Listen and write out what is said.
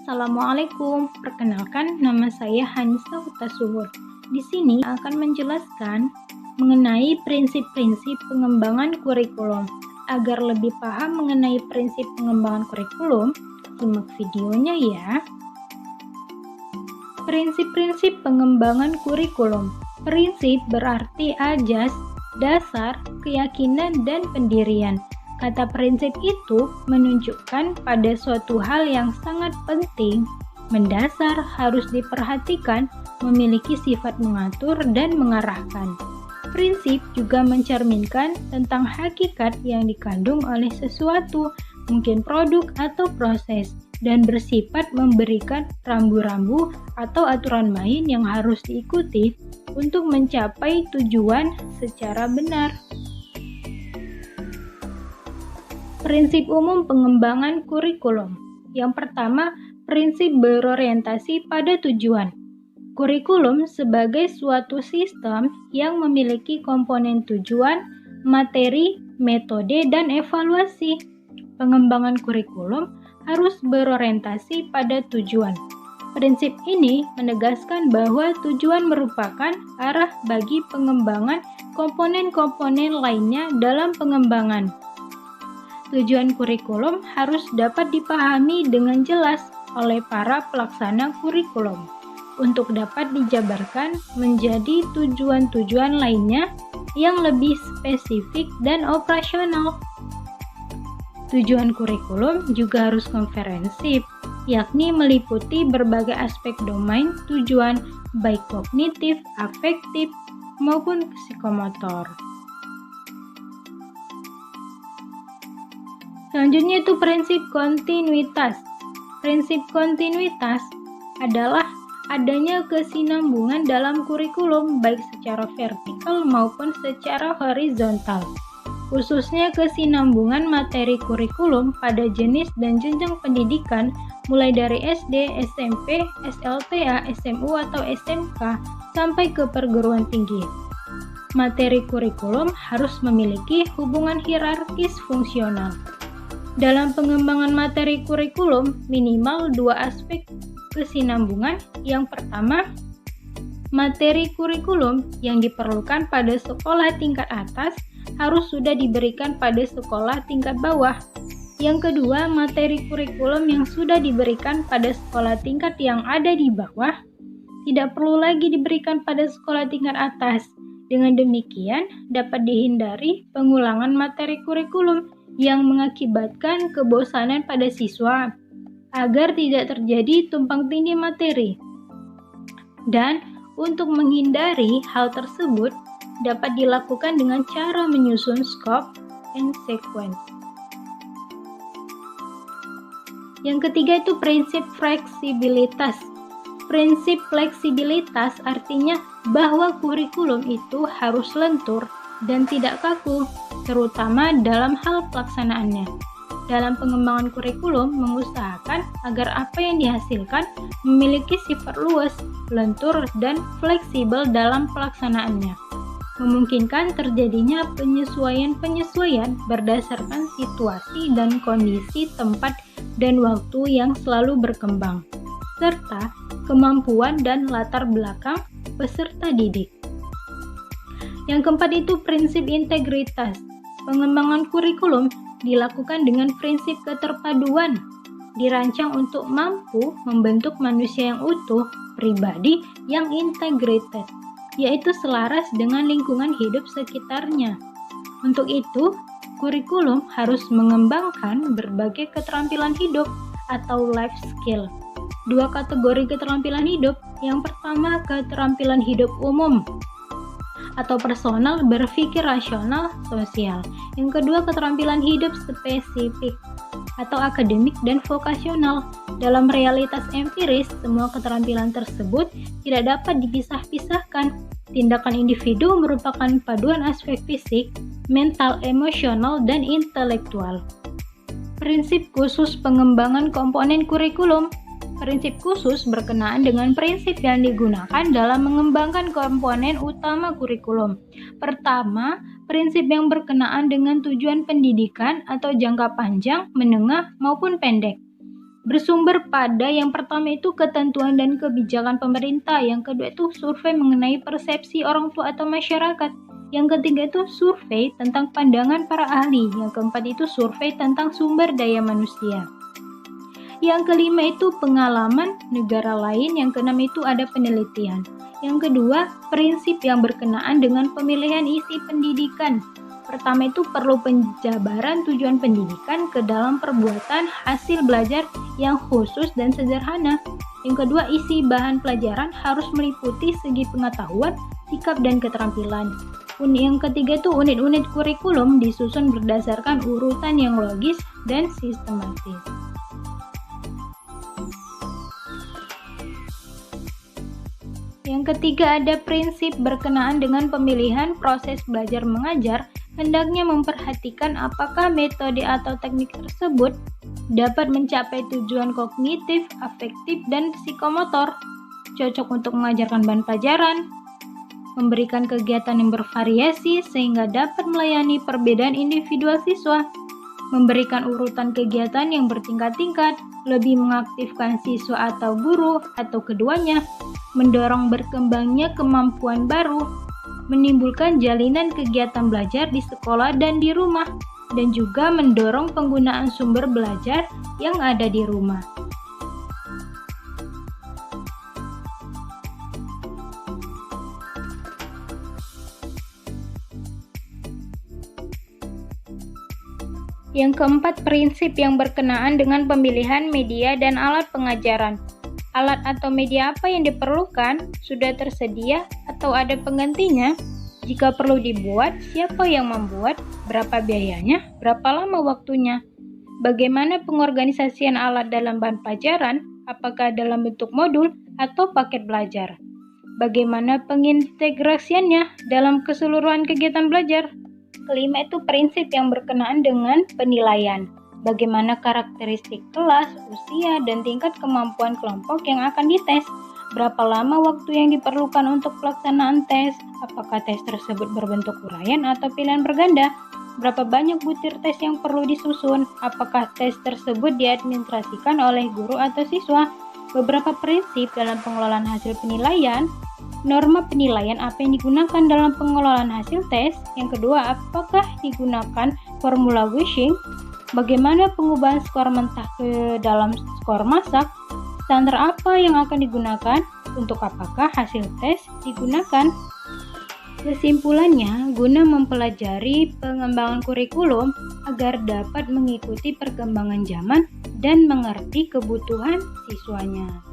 Assalamualaikum, perkenalkan nama saya Hanisa Hutasuhur. Di sini akan menjelaskan mengenai prinsip-prinsip pengembangan kurikulum. Agar lebih paham mengenai prinsip pengembangan kurikulum, simak videonya ya. Prinsip-prinsip pengembangan kurikulum. Prinsip berarti ajas, dasar, keyakinan, dan pendirian. Kata prinsip itu menunjukkan pada suatu hal yang sangat penting, mendasar, harus diperhatikan, memiliki sifat mengatur dan mengarahkan. Prinsip juga mencerminkan tentang hakikat yang dikandung oleh sesuatu, mungkin produk atau proses, dan bersifat memberikan rambu-rambu atau aturan main yang harus diikuti untuk mencapai tujuan secara benar. Prinsip umum pengembangan kurikulum. Yang pertama, prinsip berorientasi pada tujuan. Kurikulum sebagai suatu sistem yang memiliki komponen tujuan, materi, metode, dan evaluasi. Pengembangan kurikulum harus berorientasi pada tujuan. Prinsip ini menegaskan bahwa tujuan merupakan arah bagi pengembangan komponen-komponen lainnya dalam pengembangan. Tujuan kurikulum harus dapat dipahami dengan jelas oleh para pelaksana kurikulum untuk dapat dijabarkan menjadi tujuan-tujuan lainnya yang lebih spesifik dan operasional. Tujuan kurikulum juga harus komprehensif, yakni meliputi berbagai aspek domain tujuan baik kognitif, afektif, maupun psikomotor. Selanjutnya itu prinsip kontinuitas. Prinsip kontinuitas adalah adanya kesinambungan dalam kurikulum baik secara vertikal maupun secara horizontal. Khususnya kesinambungan materi kurikulum pada jenis dan jenjang pendidikan mulai dari SD, SMP, SLTA, SMU atau SMK sampai ke perguruan tinggi. Materi kurikulum harus memiliki hubungan hierarkis fungsional. Dalam pengembangan materi kurikulum, minimal dua aspek kesinambungan. Yang pertama, materi kurikulum yang diperlukan pada sekolah tingkat atas harus sudah diberikan pada sekolah tingkat bawah. Yang kedua, materi kurikulum yang sudah diberikan pada sekolah tingkat yang ada di bawah tidak perlu lagi diberikan pada sekolah tingkat atas. Dengan demikian, dapat dihindari pengulangan materi kurikulum yang mengakibatkan kebosanan pada siswa, agar tidak terjadi tumpang tindih materi. Dan untuk menghindari hal tersebut, dapat dilakukan dengan cara menyusun scope and sequence. Yang ketiga itu prinsip fleksibilitas. Prinsip fleksibilitas artinya bahwa kurikulum itu harus lentur dan tidak kaku, terutama dalam hal pelaksanaannya. Dalam pengembangan kurikulum mengusahakan agar apa yang dihasilkan memiliki sifat luas, lentur, dan fleksibel dalam pelaksanaannya, memungkinkan terjadinya penyesuaian-penyesuaian berdasarkan situasi dan kondisi tempat dan waktu yang selalu berkembang, serta kemampuan dan latar belakang peserta didik. Yang keempat itu prinsip integritas. Pengembangan kurikulum dilakukan dengan prinsip keterpaduan, dirancang untuk mampu membentuk manusia yang utuh, pribadi yang integrated, yaitu selaras dengan lingkungan hidup sekitarnya. Untuk itu, kurikulum harus mengembangkan berbagai keterampilan hidup atau life skill. Dua kategori keterampilan hidup. Yang pertama, keterampilan hidup umum atau personal, berpikir rasional, sosial. Yang kedua, keterampilan hidup spesifik atau akademik dan vokasional. Dalam realitas empiris, semua keterampilan tersebut tidak dapat dipisah-pisahkan. Tindakan individu merupakan paduan aspek fisik, mental, emosional, dan intelektual. Prinsip khusus pengembangan komponen kurikulum. Prinsip khusus berkenaan dengan prinsip yang digunakan dalam mengembangkan komponen utama kurikulum. Pertama, prinsip yang berkenaan dengan tujuan pendidikan atau jangka panjang, menengah, maupun pendek. bersumber pada yang pertama itu ketentuan dan kebijakan pemerintah, yang kedua itu survei mengenai persepsi orang tua atau masyarakat, yang ketiga itu survei tentang pandangan para ahli, yang keempat itu survei tentang sumber daya manusia. Yang kelima itu pengalaman negara lain, yang keenam itu ada penelitian. Yang kedua, prinsip yang berkenaan dengan pemilihan isi pendidikan. Pertama itu perlu penjabaran tujuan pendidikan ke dalam perbuatan hasil belajar yang khusus dan sederhana. Yang kedua, isi bahan pelajaran harus meliputi segi pengetahuan, sikap, dan keterampilan. Yang ketiga itu unit-unit kurikulum disusun berdasarkan urutan yang logis dan sistematis. Yang ketiga ada prinsip berkenaan dengan pemilihan proses belajar mengajar, hendaknya memperhatikan apakah metode atau teknik tersebut dapat mencapai tujuan kognitif, afektif, dan psikomotor, cocok untuk mengajarkan bahan pelajaran, memberikan kegiatan yang bervariasi sehingga dapat melayani perbedaan individual siswa, memberikan urutan kegiatan yang bertingkat-tingkat, lebih mengaktifkan siswa atau guru atau keduanya, mendorong berkembangnya kemampuan baru, menimbulkan jalinan kegiatan belajar di sekolah dan di rumah, dan juga mendorong penggunaan sumber belajar yang ada di rumah. Yang keempat, prinsip yang berkenaan dengan pemilihan media dan alat pengajaran. Alat atau media apa yang diperlukan, sudah tersedia atau ada penggantinya? Jika perlu dibuat, siapa yang membuat, berapa biayanya, berapa lama waktunya? Bagaimana pengorganisasian alat dalam bahan pelajaran, apakah dalam bentuk modul atau paket belajar? Bagaimana pengintegrasiannya dalam keseluruhan kegiatan belajar? Kelima itu prinsip yang berkenaan dengan penilaian. Bagaimana karakteristik kelas, usia, dan tingkat kemampuan kelompok yang akan dites? Berapa lama waktu yang diperlukan untuk pelaksanaan tes? Apakah tes tersebut berbentuk uraian atau pilihan berganda? Berapa banyak butir tes yang perlu disusun? Apakah tes tersebut diadministrasikan oleh guru atau siswa? Beberapa prinsip dalam pengelolaan hasil penilaian. Norma penilaian apa yang digunakan dalam pengelolaan hasil tes? Yang kedua, apakah digunakan formula Wishing? Bagaimana pengubahan skor mentah ke dalam skor masak? Standar apa yang akan digunakan? Untuk apakah hasil tes digunakan? Kesimpulannya, guna mempelajari pengembangan kurikulum agar dapat mengikuti perkembangan zaman dan mengerti kebutuhan siswanya.